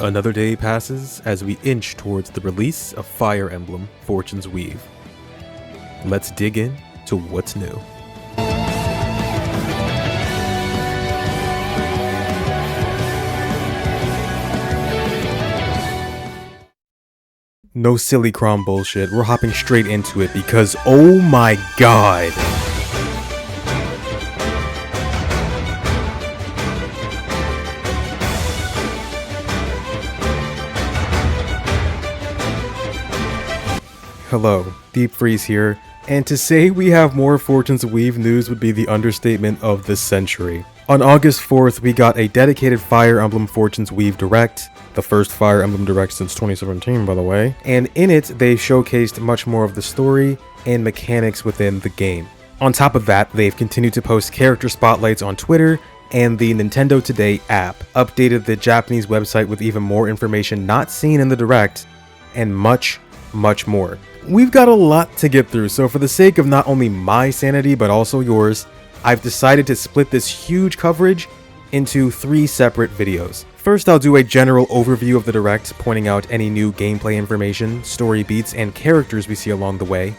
Another day passes as we inch towards the release of Fire Emblem Fortune's Weave. Let's dig in to what's new. No silly crom bullshit, we're hopping straight into it because oh my god! Hello, Deep Freeze here, and to say we have more Fortune's Weave news would be the understatement of the century. On August 4th, we got a dedicated Fire Emblem Fortune's Weave Direct, the first Fire Emblem Direct since 2017 by the way, and in it they showcased much more of the story and mechanics within the game. On top of that, they've continued to post character spotlights on Twitter, and the Nintendo Today app updated the Japanese website with even more information not seen in the Direct, and much more. We've got a lot to get through, so for the sake of not only my sanity but also yours, I've decided to split this huge coverage into 3 separate videos. First, I'll do a general overview of the Direct, pointing out any new gameplay information, story beats, and characters we see along the way,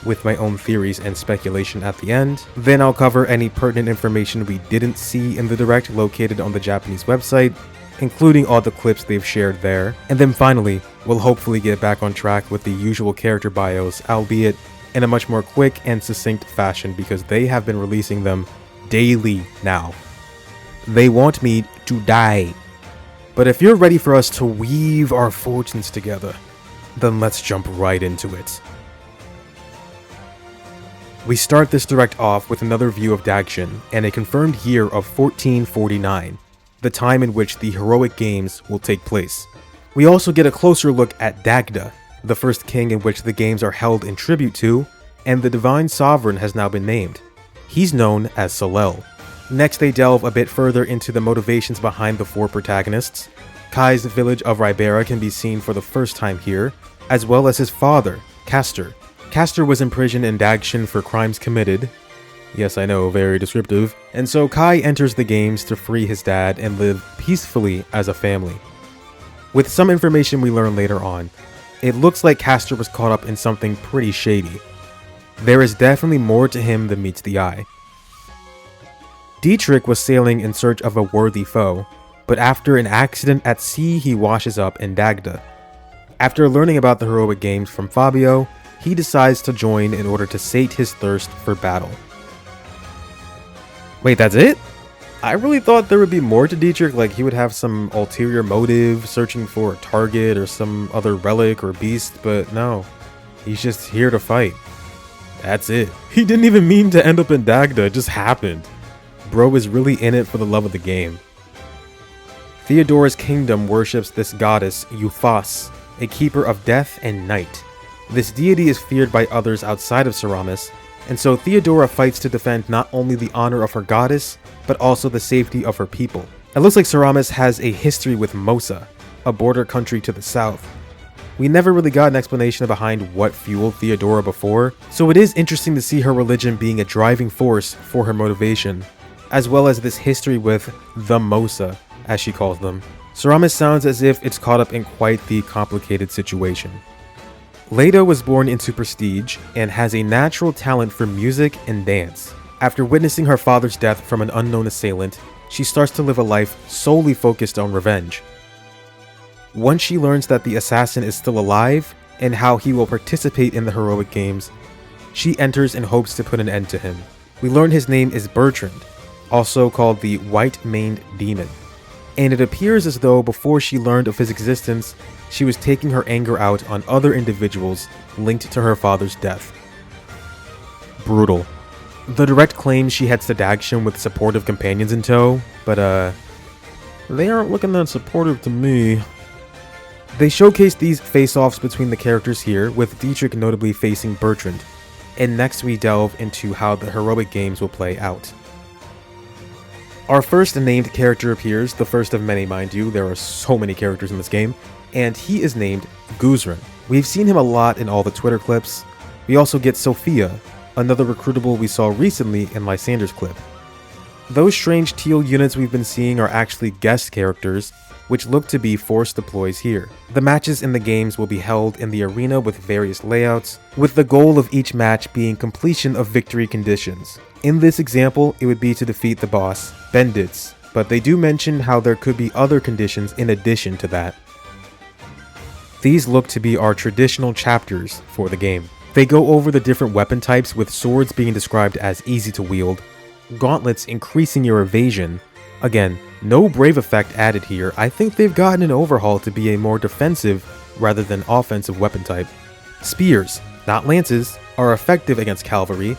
with my own theories and speculation at the end. Then I'll cover any pertinent information we didn't see in the Direct located on the Japanese website, including all the clips they've shared there. And then finally, we'll hopefully get back on track with the usual character bios, albeit in a much more quick and succinct fashion because they have been releasing them daily now. They want me to die. But if you're ready for us to weave our fortunes together, then let's jump right into it. We start this Direct off with another view of Dagshin and a confirmed year of 1449, the time in which the heroic games will take place. We also get a closer look at Dagda, the first king in which the games are held in tribute to, and the divine sovereign has now been named. He's known as Salel. Next, they delve a bit further into the motivations behind the 4 protagonists. Kai's village of Ribera can be seen for the first time here, as well as his father, Castor. Castor was imprisoned in Dagshin for crimes committed. Yes, I know, very descriptive. And so Kai enters the games to free his dad and live peacefully as a family. With some information we learn later on, it looks like Castor was caught up in something pretty shady. There is definitely more to him than meets the eye. Dietrich was sailing in search of a worthy foe, but after an accident at sea he washes up in Dagda. After learning about the heroic games from Fabio, he decides to join in order to sate his thirst for battle. Wait, that's it? I really thought there would be more to Dietrich, like he would have some ulterior motive, searching for a target or some other relic or beast, but no. He's just here to fight. That's it. He didn't even mean to end up in Dagda, it just happened. Bro is really in it for the love of the game. Theodora's kingdom worships this goddess, Euphas, a keeper of death and night. This deity is feared by others outside of Seramis, and so Theodora fights to defend not only the honor of her goddess, but also the safety of her people. It looks like Seramis has a history with Mosa, a border country to the south. We never really got an explanation behind what fueled Theodora before, so it is interesting to see her religion being a driving force for her motivation, as well as this history with the Mosa, as she calls them. Seramis sounds as if it's caught up in quite the complicated situation. Leda was born into prestige and has a natural talent for music and dance. After witnessing her father's death from an unknown assailant, she starts to live a life solely focused on revenge. Once she learns that the assassin is still alive and how he will participate in the heroic games, she enters in hopes to put an end to him. We learn his name is Bertrand, also called the White-Maned Demon, and it appears as though before she learned of his existence, she was taking her anger out on other individuals linked to her father's death. Brutal. The Direct claims she heads to Dagshin with supportive companions in tow, but they aren't looking that supportive to me. They showcase these face-offs between the characters here, with Dietrich notably facing Bertrand, and next we delve into how the heroic games will play out. Our first named character appears, the first of many mind you, there are so many characters in this game, and he is named Guzran. We've seen him a lot in all the Twitter clips. We also get Sophia, another recruitable we saw recently in Lysander's clip. Those strange teal units we've been seeing are actually guest characters, which look to be force deploys here. The matches in the games will be held in the arena with various layouts, with the goal of each match being completion of victory conditions. In this example, it would be to defeat the boss, Bendits, but they do mention how there could be other conditions in addition to that. These look to be our traditional chapters for the game. They go over the different weapon types, with swords being described as easy to wield, gauntlets increasing your evasion. Again, no brave effect added here. I think they've gotten an overhaul to be a more defensive rather than offensive weapon type. Spears, not lances, are effective against cavalry.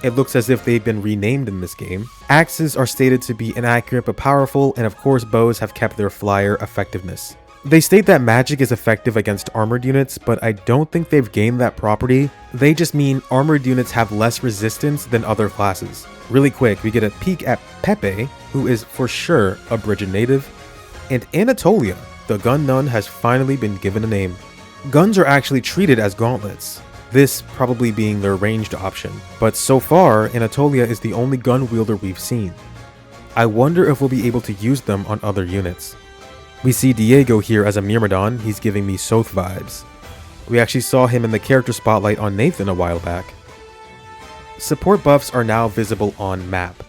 It looks as if they've been renamed in this game. Axes are stated to be inaccurate but powerful, and of course bows have kept their flyer effectiveness. They state that magic is effective against armored units, but I don't think they've gained that property. They just mean armored units have less resistance than other classes. Really quick, we get a peek at Pepe, who is for sure a Bridget native, and Anatolia, the gun nun, has finally been given a name. Guns are actually treated as gauntlets, this probably being their ranged option, but so far Anatolia is the only gun wielder we've seen. I wonder if we'll be able to use them on other units. We see Diego here as a Myrmidon. He's giving me Soth vibes. We actually saw him in the character spotlight on Nathan a while back. Support buffs are now visible on map.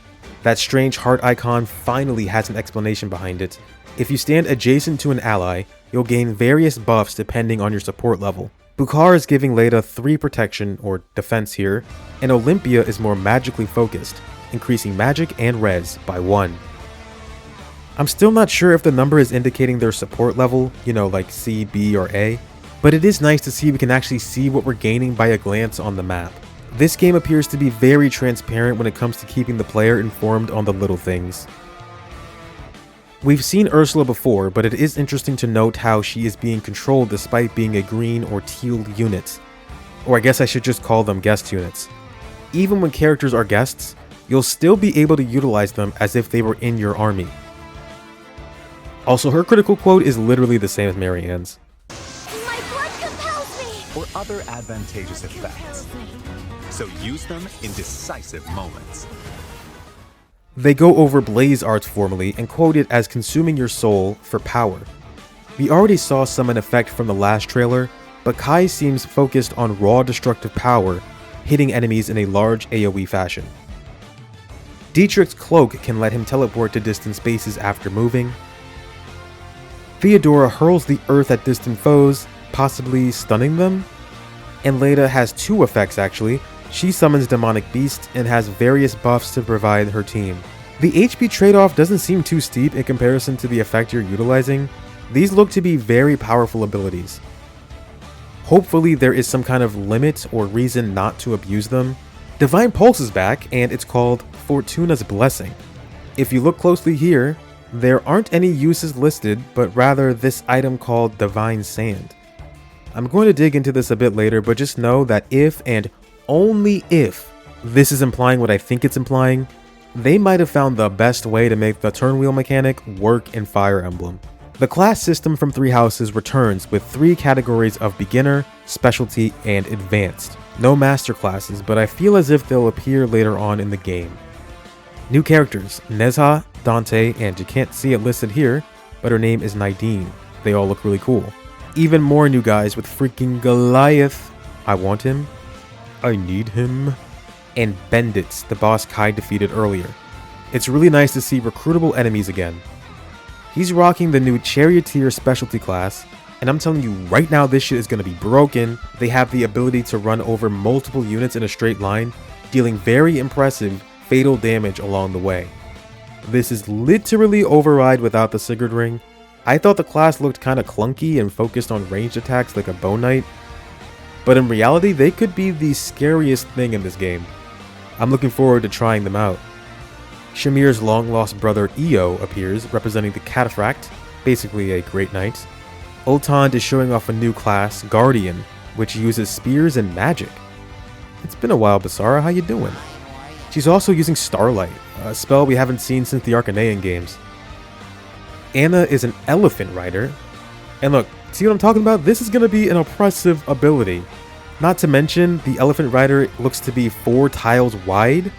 That strange heart icon finally has an explanation behind it. If you stand adjacent to an ally, you'll gain various buffs depending on your support level. Bukhar is giving Leda 3 protection or defense here, and Olympia is more magically focused, increasing magic and res by 1. I'm still not sure if the number is indicating their support level, like C, B, or A, but it is nice to see we can actually see what we're gaining by a glance on the map. This game appears to be very transparent when it comes to keeping the player informed on the little things. We've seen Ursula before, but it is interesting to note how she is being controlled despite being a green or teal unit. Or I guess I should just call them guest units. Even when characters are guests, you'll still be able to utilize them as if they were in your army. Also, her critical quote is literally the same as Marianne's. My blood compels me! Or other advantageous effects. So use them in decisive moments. They go over blaze arts formally and quote it as consuming your soul for power. We already saw some in effect from the last trailer, but Kai seems focused on raw destructive power, hitting enemies in a large AoE fashion. Dietrich's cloak can let him teleport to distant spaces after moving. Theodora hurls the earth at distant foes, possibly stunning them. And Leda has 2 effects actually. She summons demonic beasts and has various buffs to provide her team. The HP trade-off doesn't seem too steep in comparison to the effect you're utilizing. These look to be very powerful abilities. Hopefully there is some kind of limit or reason not to abuse them. Divine Pulse is back, and it's called Fortuna's Blessing. If you look closely here, there aren't any uses listed, but rather this item called Divine Sand. I'm going to dig into this a bit later, but just know that if and only if this is implying what I think it's implying, they might have found the best way to make the turn wheel mechanic work in Fire Emblem. The class system from 3 houses returns with 3 categories of beginner, specialty, and advanced. No master classes, but I feel as if they'll appear later on in the game. New characters, Nezha, Dante, and you can't see it listed here, but her name is Nadine. They all look really cool. Even more new guys with freaking Goliath. I want him. I need him. And Bendits, the boss Kai defeated earlier. It's really nice to see recruitable enemies again. He's rocking the new Charioteer specialty class, and I'm telling you right now this shit is going to be broken. They have the ability to run over multiple units in a straight line, dealing very impressive fatal damage along the way. This is literally Override without the Sigurd ring. I thought the class looked kinda clunky and focused on ranged attacks like a Bow Knight, but in reality they could be the scariest thing in this game. I'm looking forward to trying them out. Shamir's long-lost brother Io appears, representing the Cataphract, basically a Great Knight. Ultond is showing off a new class, Guardian, which uses spears and magic. It's been a while, Basara, how you doing? She's also using Starlight, a spell we haven't seen since the Arcanean games. Anna is an elephant rider. And look, see what I'm talking about? This is going to be an oppressive ability. Not to mention, the elephant rider looks to be 4 tiles wide.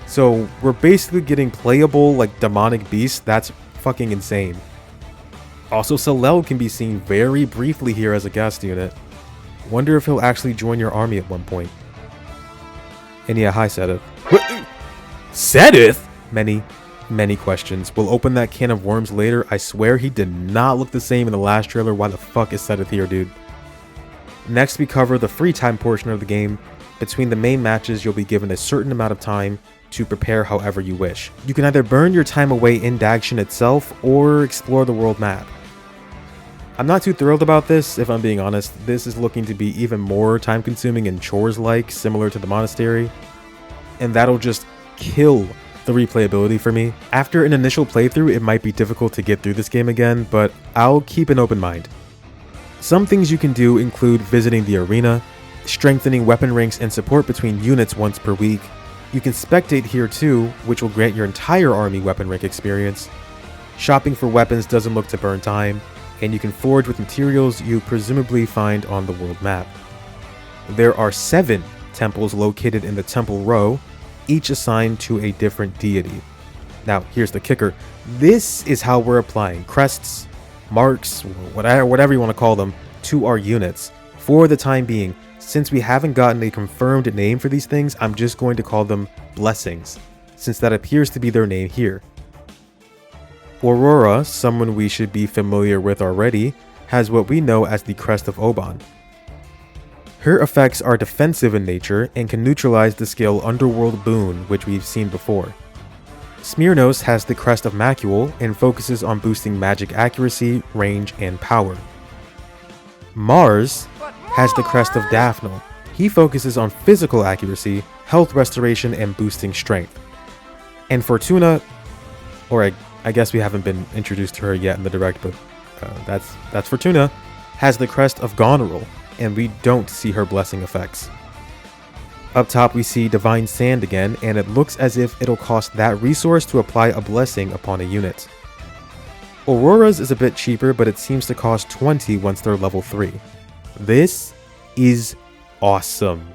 So we're basically getting playable like demonic beasts. That's fucking insane. Also, Salel can be seen very briefly here as a guest unit. Wonder if he'll actually join your army at one point. And yeah, hi Sedith. Sedith? Many questions. We'll open that can of worms later. I swear he did not look the same in the last trailer. Why the fuck is Sedith here, dude? Next, we cover the free time portion of the game. Between the main matches, you'll be given a certain amount of time to prepare however you wish. You can either burn your time away in Dagshin itself or explore the world map. I'm not too thrilled about this, if I'm being honest. This is looking to be even more time consuming and chores-like, similar to the monastery. And that'll just kill the replayability for me. After an initial playthrough, it might be difficult to get through this game again, but I'll keep an open mind. Some things you can do include visiting the arena, strengthening weapon ranks and support between units once per week. You can spectate here too, which will grant your entire army weapon rank experience. Shopping for weapons doesn't look to burn time, and you can forge with materials you presumably find on the world map. There are 7 temples located in the Temple Row, each assigned to a different deity. Now, here's the kicker. This is how we're applying crests, marks, whatever you want to call them, to our units. For the time being, since we haven't gotten a confirmed name for these things, I'm just going to call them blessings, since that appears to be their name here. Aurora, someone we should be familiar with already, has what we know as the Crest of Oban. Her effects are defensive in nature and can neutralize the skill Underworld Boon, which we've seen before. Smyrnos has the Crest of Macule and focuses on boosting magic accuracy, range, and power. Mars has the Crest of Daphnel. He focuses on physical accuracy, health restoration, and boosting strength. And Fortuna, or I guess we haven't been introduced to her yet in the direct, but that's Fortuna, has the Crest of Goneril, and we don't see her blessing effects. Up top we see Divine Sand again, and it looks as if it'll cost that resource to apply a blessing upon a unit. Aurora's is a bit cheaper, but it seems to cost 20 once they're level 3. This is awesome.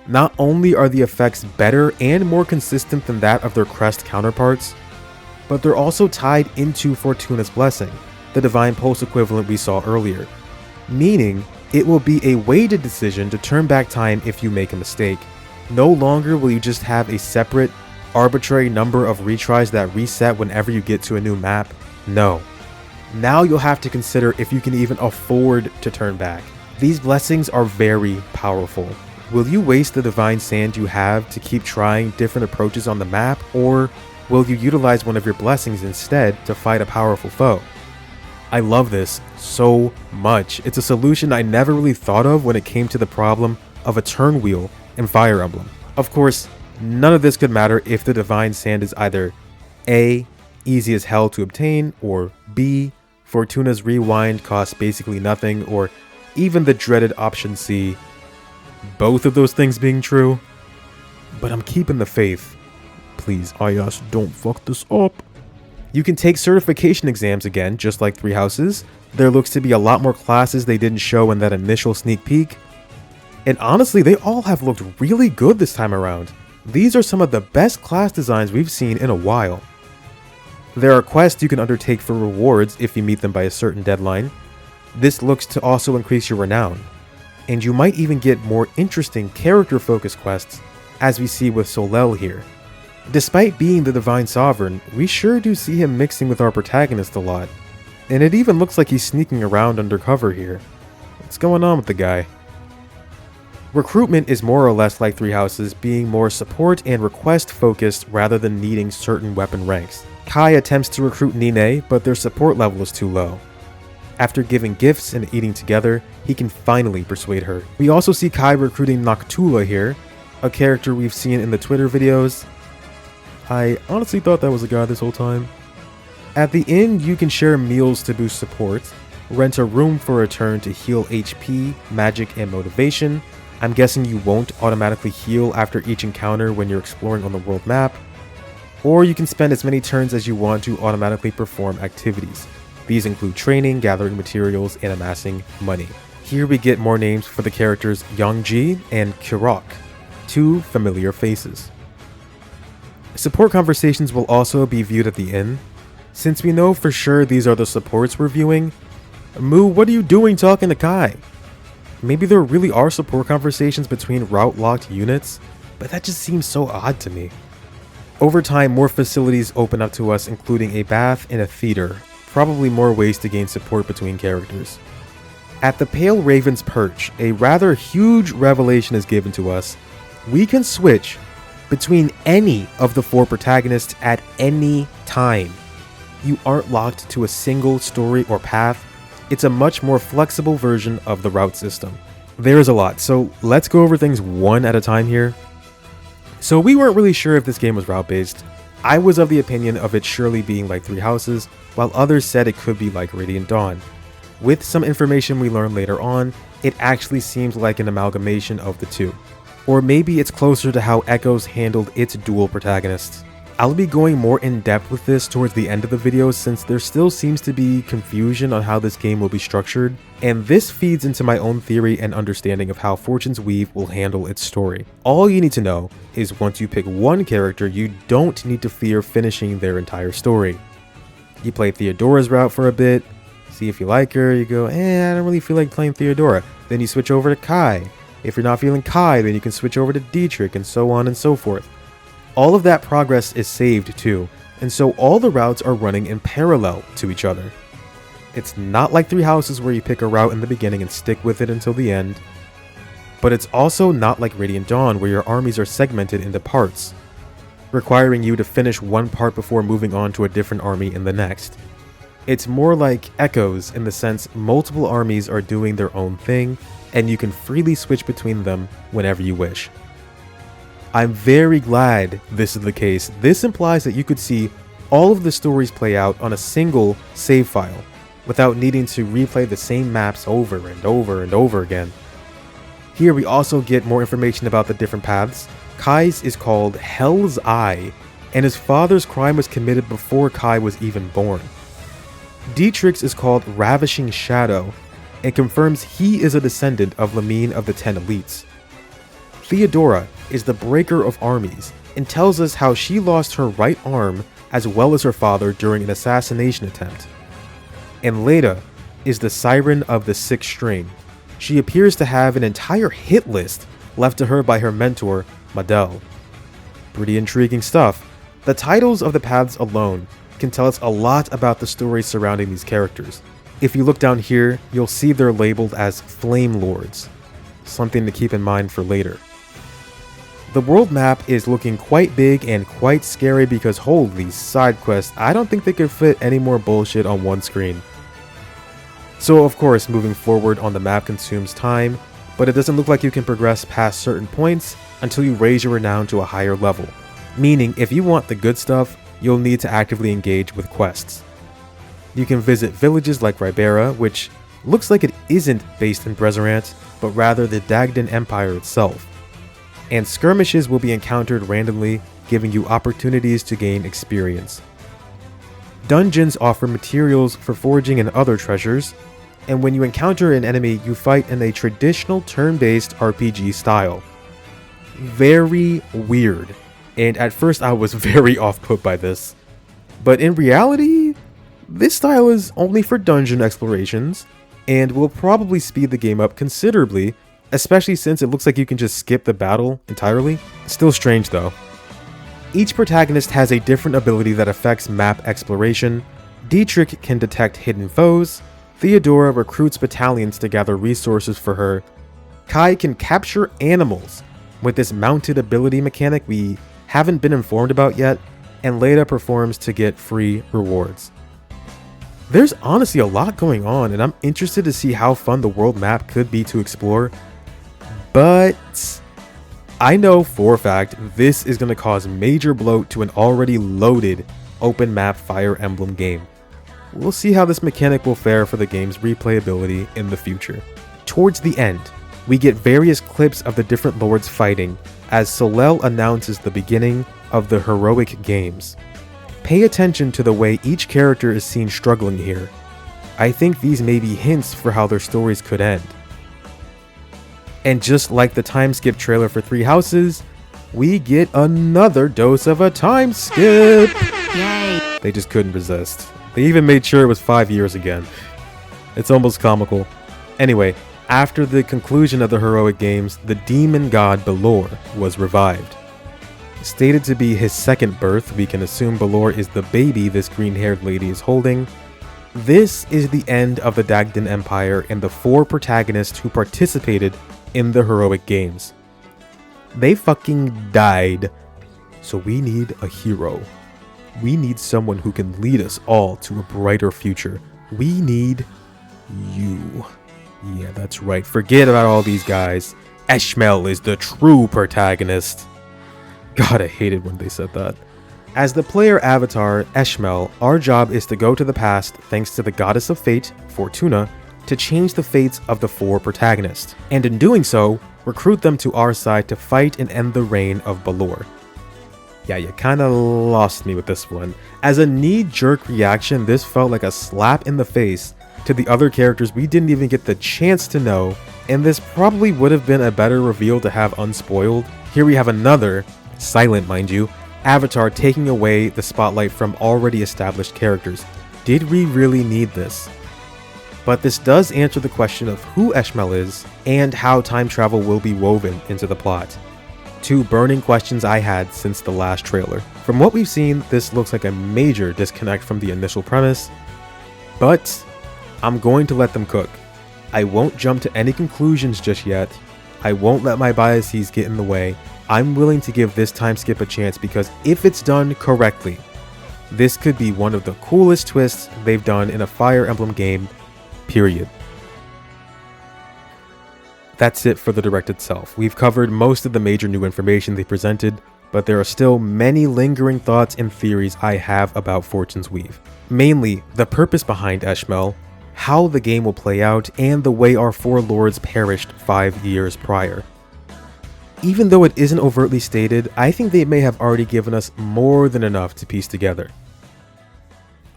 Not only are the effects better and more consistent than that of their crest counterparts, but they're also tied into Fortuna's blessing, the Divine Pulse equivalent we saw earlier, meaning it will be a weighted decision to turn back time if you make a mistake. No longer will you just have a separate, arbitrary number of retries that reset whenever you get to a new map. No. Now you'll have to consider if you can even afford to turn back. These blessings are very powerful. Will you waste the Divine Sand you have to keep trying different approaches on the map, or will you utilize one of your blessings instead to fight a powerful foe? I love this so much. It's a solution I never really thought of when it came to the problem of a turn wheel in Fire Emblem. Of course, none of this could matter if the Divine Sand is either A, easy as hell to obtain, or B, Fortuna's Rewind costs basically nothing, or even the dreaded option C, both of those things being true. But I'm keeping the faith. Please, Ayas, don't fuck this up. You can take certification exams again, just like Three Houses. There looks to be a lot more classes they didn't show in that initial sneak peek. And honestly, they all have looked really good this time around. These are some of the best class designs we've seen in a while. There are quests you can undertake for rewards if you meet them by a certain deadline. This looks to also increase your renown. And you might even get more interesting character-focused quests, as we see with Solel here. Despite being the Divine Sovereign, we sure do see him mixing with our protagonist a lot. And it even looks like he's sneaking around undercover here. What's going on with the guy? Recruitment is more or less like Three Houses, being more support and request focused rather than needing certain weapon ranks. Kai attempts to recruit Nine, but their support level is too low. After giving gifts and eating together, he can finally persuade her. We also see Kai recruiting Noctula here, a character we've seen in the Twitter videos. I honestly thought that was a guy this whole time. At the inn, you can share meals to boost support, rent a room for a turn to heal HP, magic, and motivation. I'm guessing you won't automatically heal after each encounter when you're exploring on the world map. Or you can spend as many turns as you want to automatically perform activities. These include training, gathering materials, and amassing money. Here we get more names for the characters Yongji and Kirok, two familiar faces. Support conversations will also be viewed at the inn. Since we know for sure these are the supports we're viewing, Moo, what are you doing talking to Kai? Maybe there really are support conversations between route-locked units, but that just seems so odd to me. Over time, more facilities open up to us, including a bath and a theater, probably more ways to gain support between characters. At the Pale Raven's Perch, a rather huge revelation is given to us. We can switch between any of the 4 protagonists at any time. You aren't locked to a single story or path. It's a much more flexible version of the route system. There's a lot, so let's go over things one at a time here. So we weren't really sure if this game was route-based. I was of the opinion of it surely being like Three Houses, while others said it could be like Radiant Dawn. With some information we learned later on, it actually seems like an amalgamation of the two. Or maybe it's closer to how Echoes handled its dual protagonists. I'll be going more in depth with this towards the end of the video since there still seems to be confusion on how this game will be structured, and this feeds into my own theory and understanding of how Fortune's Weave will handle its story. All you need to know is once you pick one character, you don't need to fear finishing their entire story. You play Theodora's route for a bit, see if you like her, you go, I don't really feel like playing Theodora. Then you switch over to Kai. If you're not feeling Kai, then you can switch over to Dietrich, and so on and so forth. All of that progress is saved too, and so all the routes are running in parallel to each other. It's not like Three Houses where you pick a route in the beginning and stick with it until the end, but it's also not like Radiant Dawn where your armies are segmented into parts, requiring you to finish one part before moving on to a different army in the next. It's more like Echoes in the sense multiple armies are doing their own thing, and you can freely switch between them whenever you wish. I'm very glad this is the case. This implies that you could see all of the stories play out on a single save file, without needing to replay the same maps over and over and over again. Here we also get more information about the different paths. Kai's is called Hell's Eye, and his father's crime was committed before Kai was even born. Dietrich's is called Ravishing Shadow, and confirms he is a descendant of Lamine of the 10 Elites. Theodora is the Breaker of Armies, and tells us how she lost her right arm as well as her father during an assassination attempt. And Leda is the Siren of the Sixth String. She appears to have an entire hit list left to her by her mentor, Madel. Pretty intriguing stuff. The titles of the paths alone can tell us a lot about the stories surrounding these characters. If you look down here, you'll see they're labeled as Flame Lords, something to keep in mind for later. The world map is looking quite big and quite scary because holy side quests, I don't think they could fit any more bullshit on one screen. So of course, moving forward on the map consumes time, but it doesn't look like you can progress past certain points until you raise your renown to a higher level. Meaning, if you want the good stuff, you'll need to actively engage with quests. You can visit villages like Ribera, which looks like it isn't based in Brezerant, but rather the Dagdan Empire itself. And skirmishes will be encountered randomly, giving you opportunities to gain experience. Dungeons offer materials for foraging and other treasures, and when you encounter an enemy, you fight in a traditional turn-based RPG style. Very weird, and at first I was very off-put by this. But in reality, this style is only for dungeon explorations, and will probably speed the game up considerably, especially since it looks like you can just skip the battle entirely. Still strange though. Each protagonist has a different ability that affects map exploration. Dietrich can detect hidden foes, Theodora recruits battalions to gather resources for her, Kai can capture animals with this mounted ability mechanic we haven't been informed about yet, and Leda performs to get free rewards. There's honestly a lot going on, and I'm interested to see how fun the world map could be to explore. But I know for a fact this is going to cause major bloat to an already loaded open map Fire Emblem game. We'll see how this mechanic will fare for the game's replayability in the future. Towards the end, we get various clips of the different lords fighting as Solel announces the beginning of the heroic games. Pay attention to the way each character is seen struggling here. I think these may be hints for how their stories could end. And just like the time skip trailer for Three Houses, we get another dose of a time skip! Yay. They just couldn't resist. They even made sure it was 5 years again. It's almost comical. Anyway, after the conclusion of the heroic games, the demon god Balor was revived. Stated to be his second birth, we can assume Balor is the baby this green-haired lady is holding. This is the end of the Dagdan Empire and the 4 protagonists who participated in the heroic games. They fucking died. So we need a hero. We need someone who can lead us all to a brighter future. We need you. Yeah, that's right. Forget about all these guys. Eshmel is the true protagonist. God, I hated when they said that. As the player avatar, Eshmel, our job is to go to the past thanks to the goddess of fate, Fortuna, to change the fates of the 4 protagonists, and in doing so, recruit them to our side to fight and end the reign of Balor. Yeah, you kinda lost me with this one. As a knee-jerk reaction, this felt like a slap in the face to the other characters we didn't even get the chance to know, and this probably would have been a better reveal to have unspoiled. Here we have another, silent mind you, avatar taking away the spotlight from already established characters. Did we really need this? But this does answer the question of who Eshmel is and how time travel will be woven into the plot. 2 burning questions I had since the last trailer. From what we've seen, this looks like a major disconnect from the initial premise, but I'm going to let them cook. I won't jump to any conclusions just yet. I won't let my biases get in the way. I'm willing to give this time skip a chance because if it's done correctly, this could be one of the coolest twists they've done in a Fire Emblem game, period. That's it for the direct itself. We've covered most of the major new information they presented, but there are still many lingering thoughts and theories I have about Fortune's Weave. Mainly, the purpose behind Eshmel, how the game will play out, and the way our 4 lords perished 5 years prior. Even though it isn't overtly stated, I think they may have already given us more than enough to piece together.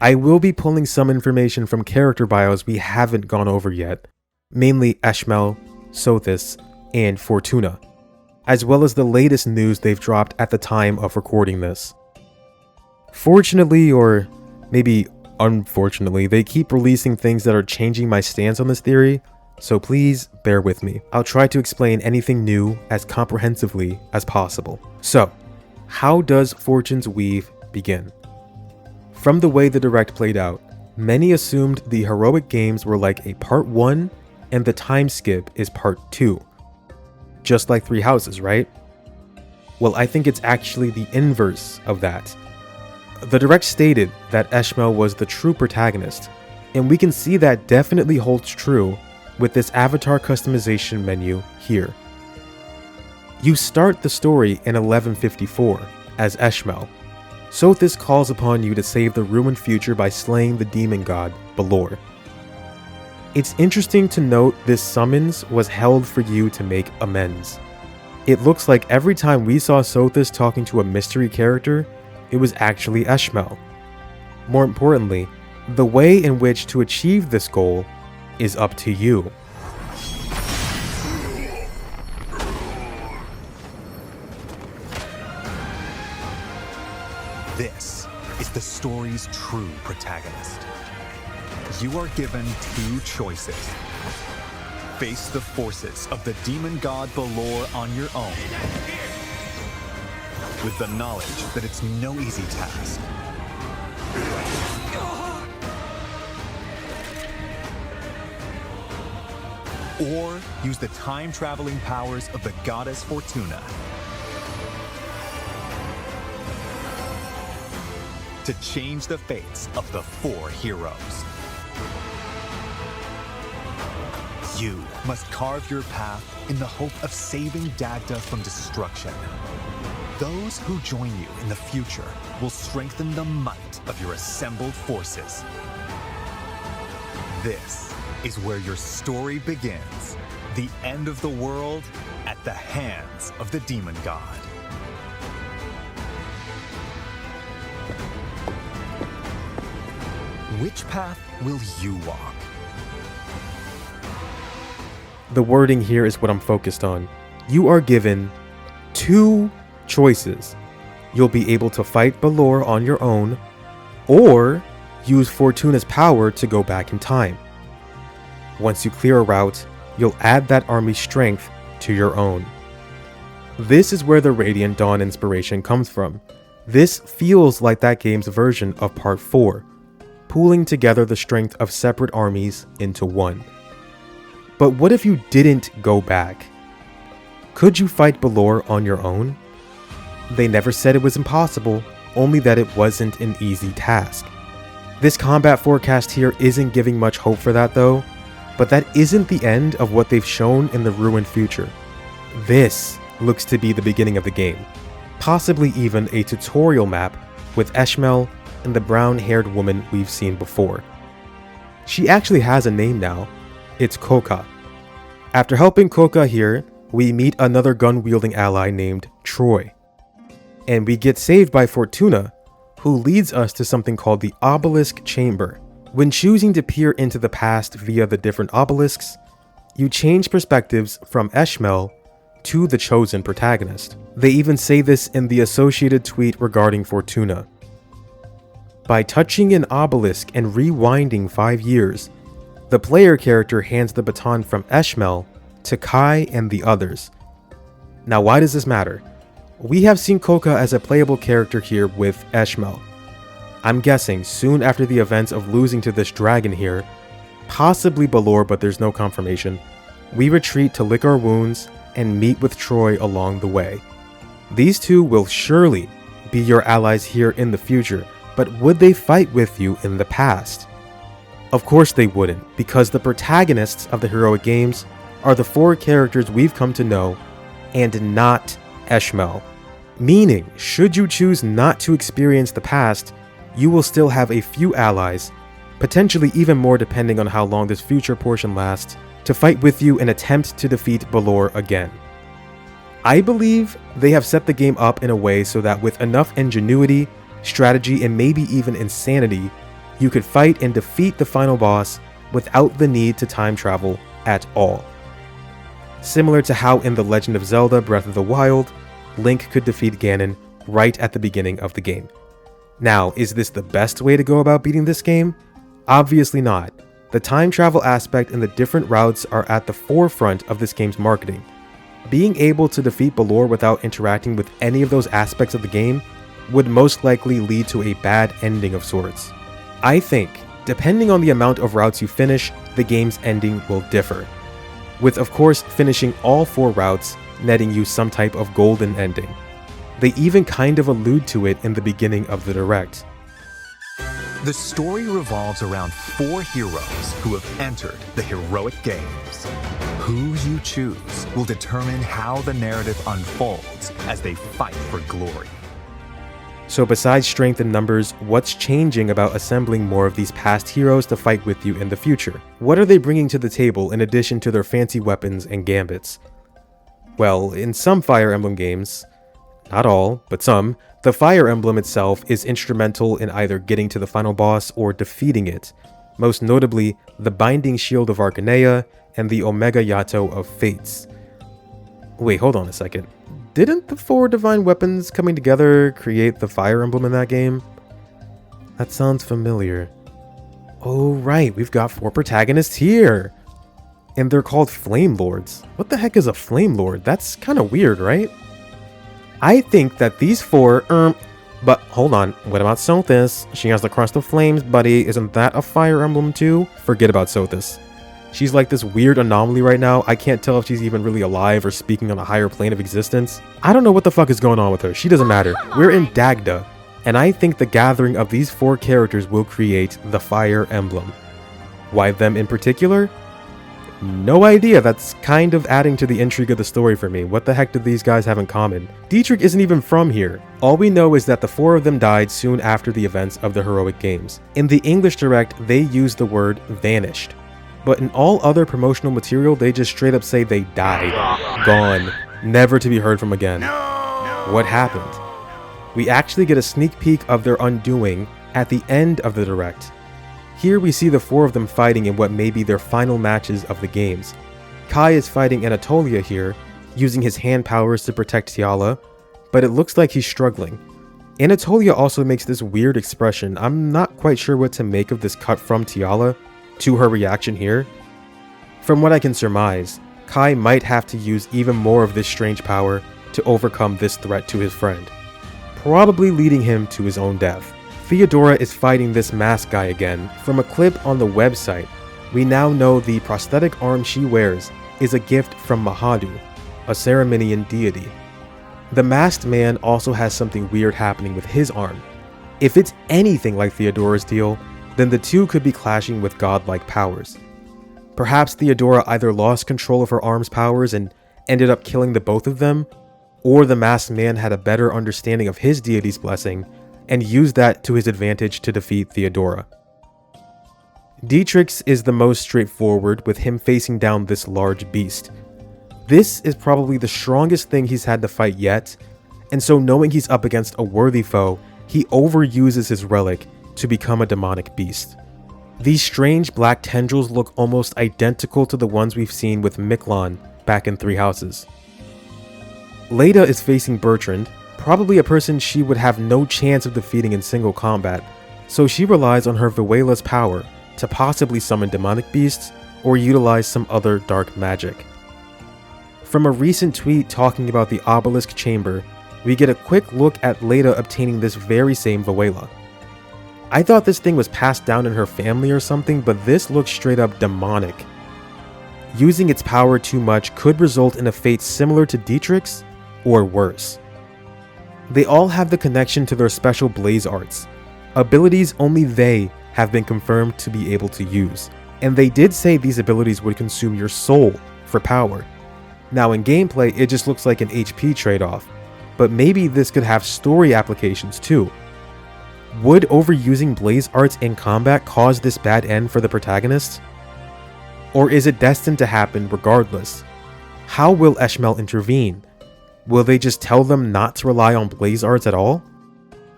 I will be pulling some information from character bios we haven't gone over yet, mainly Eshmel, Sothis, and Fortuna, as well as the latest news they've dropped at the time of recording this. Fortunately, or maybe unfortunately, they keep releasing things that are changing my stance on this theory, so please bear with me. I'll try to explain anything new as comprehensively as possible. So, how does Fortune's Weave begin? From the way the direct played out, many assumed the heroic games were like a part 1 and the time skip is part 2. Just like Three Houses, right? Well, I think it's actually the inverse of that. The direct stated that Eshmel was the true protagonist, and we can see that definitely holds true with this avatar customization menu here. You start the story in 1154 as Eshmel. Sothis calls upon you to save the ruined future by slaying the demon god, Balor. It's interesting to note this summons was held for you to make amends. It looks like every time we saw Sothis talking to a mystery character, it was actually Eshmel. More importantly, the way in which to achieve this goal is up to you. This is the story's true protagonist. You are given 2 choices. Face the forces of the demon god Balor on your own, with the knowledge that it's no easy task. Or use the time-traveling powers of the goddess Fortuna to change the fates of the 4 heroes. You must carve your path in the hope of saving Dagda from destruction. Those who join you in the future will strengthen the might of your assembled forces. This is where your story begins. The end of the world at the hands of the demon god. Which path will you walk? The wording here is what I'm focused on. You are given 2 choices. you'll be able to fight Balor on your own, or use Fortuna's power to go back in time. Once you clear a route, you'll add that army's strength to your own. This is where the Radiant Dawn inspiration comes from. This feels like that game's version of Part 4, pooling together the strength of separate armies into one. But what if you didn't go back? Could you fight Balor on your own? They never said it was impossible, only that it wasn't an easy task. This combat forecast here isn't giving much hope for that though, but that isn't the end of what they've shown in the ruined future. This looks to be the beginning of the game, possibly even a tutorial map with Eshmel and the brown-haired woman we've seen before. She actually has a name now. It's Koka. After helping Koka here, we meet another gun-wielding ally named Troy. And we get saved by Fortuna, who leads us to something called the Obelisk Chamber. When choosing to peer into the past via the different obelisks, you change perspectives from Eshmel to the chosen protagonist. They even say this in the associated tweet regarding Fortuna. By touching an obelisk and rewinding 5 years, the player character hands the baton from Eshmel to Kai and the others. Now why does this matter? We have seen Koka as a playable character here with Eshmel. I'm guessing soon after the events of losing to this dragon here, possibly Balor but there's no confirmation, we retreat to lick our wounds and meet with Troy along the way. These two will surely be your allies here in the future, but would they fight with you in the past? Of course they wouldn't, because the protagonists of the heroic games are the 4 characters we've come to know, and not Eshmel. Meaning, should you choose not to experience the past, you will still have a few allies, potentially even more depending on how long this future portion lasts, to fight with you and attempt to defeat Balor again. I believe they have set the game up in a way so that with enough ingenuity, strategy, and maybe even insanity, you could fight and defeat the final boss without the need to time travel at all. Similar to how in The Legend of Zelda Breath of the Wild, Link could defeat Ganon right at the beginning of the game. Now, is this the best way to go about beating this game? Obviously not. The time travel aspect and the different routes are at the forefront of this game's marketing. Being able to defeat Balor without interacting with any of those aspects of the game would most likely lead to a bad ending of sorts. I think, depending on the amount of routes you finish, the game's ending will differ, with of course finishing all 4 routes netting you some type of golden ending. They even kind of allude to it in the beginning of the direct. The story revolves around 4 heroes who have entered the heroic games. Who you choose will determine how the narrative unfolds as they fight for glory. So besides strength and numbers, what's changing about assembling more of these past heroes to fight with you in the future? What are they bringing to the table in addition to their fancy weapons and gambits? Well, in some Fire Emblem games, not all, but some, the Fire Emblem itself is instrumental in either getting to the final boss or defeating it, most notably the Binding Shield of Arcanea and the Omega Yato of Fates. Wait, hold on a second. Didn't the 4 divine weapons coming together create the Fire Emblem in that game? That sounds familiar. Oh right, we've got 4 protagonists here! And they're called Flame Lords. What the heck is a Flame Lord? That's kind of weird, right? I think that these 4, but hold on, what about Sothis? She has the Crest of Flames, buddy. Isn't that a Fire Emblem too? Forget about Sothis. She's like this weird anomaly right now. I can't tell if she's even really alive or speaking on a higher plane of existence. I don't know what the fuck is going on with her. She doesn't matter. We're in Dagda, and I think the gathering of these 4 characters will create the Fire Emblem. Why them in particular? No idea. That's kind of adding to the intrigue of the story for me. What the heck do these guys have in common? Dietrich isn't even from here. All we know is that the 4 of them died soon after the events of the heroic games. In the English direct, they use the word vanished. But in all other promotional material, they just straight up say they died, gone, never to be heard from again. What happened? We actually get a sneak peek of their undoing at the end of the direct. Here we see the 4 of them fighting in what may be their final matches of the games. Kai is fighting Anatolia here, using his hand powers to protect Tiala, but it looks like he's struggling. Anatolia also makes this weird expression. I'm not quite sure what to make of this cut from Tiala to her reaction here. From what I can surmise, Kai might have to use even more of this strange power to overcome this threat to his friend, probably leading him to his own death. Theodora is fighting this masked guy again. From a clip on the website, we now know the prosthetic arm she wears is a gift from Mahadu, a Ceremonian deity. The masked man also has something weird happening with his arm. If it's anything like Theodora's deal, then the two could be clashing with godlike powers. Perhaps Theodora either lost control of her arm's powers and ended up killing the both of them, or the masked man had a better understanding of his deity's blessing and used that to his advantage to defeat Theodora. Dietrich's is the most straightforward, with him facing down this large beast. This is probably the strongest thing he's had to fight yet, and so knowing he's up against a worthy foe, he overuses his relic to become a demonic beast. These strange black tendrils look almost identical to the ones we've seen with Miklon back in Three Houses. Leda is facing Bertrand, probably a person she would have no chance of defeating in single combat, so she relies on her Vewela's power to possibly summon demonic beasts or utilize some other dark magic. From a recent tweet talking about the Obelisk Chamber, we get a quick look at Leda obtaining this very same Vewela. I thought this thing was passed down in her family or something, but this looks straight up demonic. Using its power too much could result in a fate similar to Dietrich's, or worse. They all have the connection to their special blaze arts, abilities only they have been confirmed to be able to use, and they did say these abilities would consume your soul for power. Now in gameplay, it just looks like an HP trade-off, but maybe this could have story applications too. Would overusing blaze arts in combat cause this bad end for the protagonist? Or is it destined to happen regardless? How will Eshmel intervene? Will they just tell them not to rely on blaze arts at all?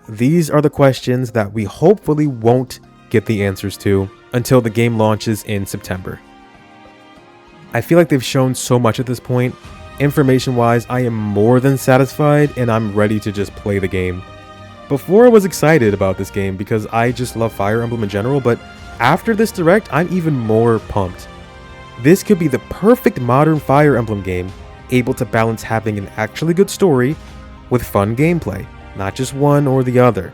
These are the questions that we hopefully won't get the answers to until the game launches in September. I feel like they've shown so much at this point. Information-wise, I am more than satisfied and I'm ready to just play the game. Before I was excited about this game because I just love Fire Emblem in general, but after this direct, I'm even more pumped. This could be the perfect modern Fire Emblem game, able to balance having an actually good story with fun gameplay, not just one or the other.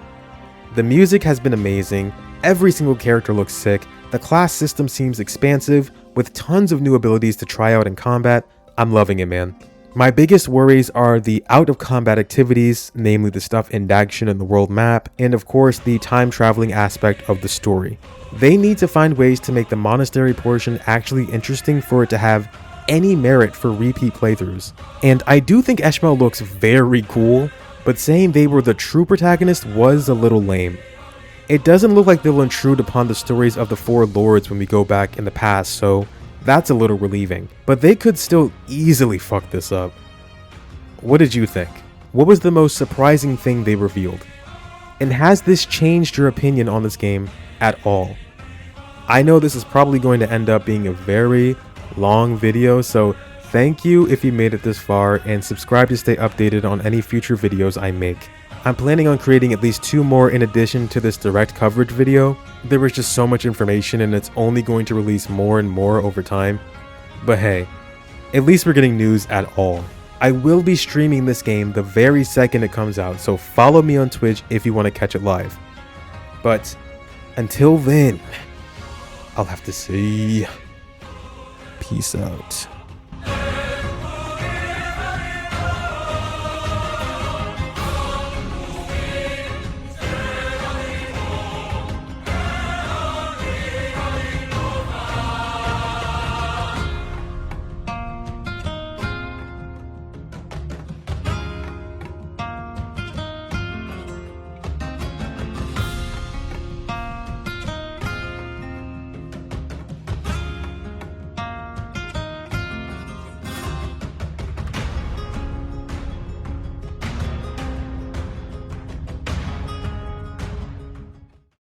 The music has been amazing, every single character looks sick, the class system seems expansive, with tons of new abilities to try out in combat. I'm loving it, man. My biggest worries are the out-of-combat activities, namely the stuff in Dagshin and the world map, and of course the time-traveling aspect of the story. They need to find ways to make the monastery portion actually interesting for it to have any merit for repeat playthroughs. And I do think Eshmel looks very cool, but saying they were the true protagonist was a little lame. It doesn't look like they'll intrude upon the stories of the four lords when we go back in the past, so that's a little relieving. But they could still easily fuck this up. What did you think? What was the most surprising thing they revealed? And has this changed your opinion on this game at all? I know this is probably going to end up being a very long video, so thank you if you made it this far, and subscribe to stay updated on any future videos I make. I'm planning on creating at least 2 more in addition to this direct coverage video. There was just so much information and it's only going to release more and more over time. But hey, at least we're getting news at all. I will be streaming this game the very second it comes out, so follow me on Twitch if you want to catch it live. But until then, I'll have to say, peace out.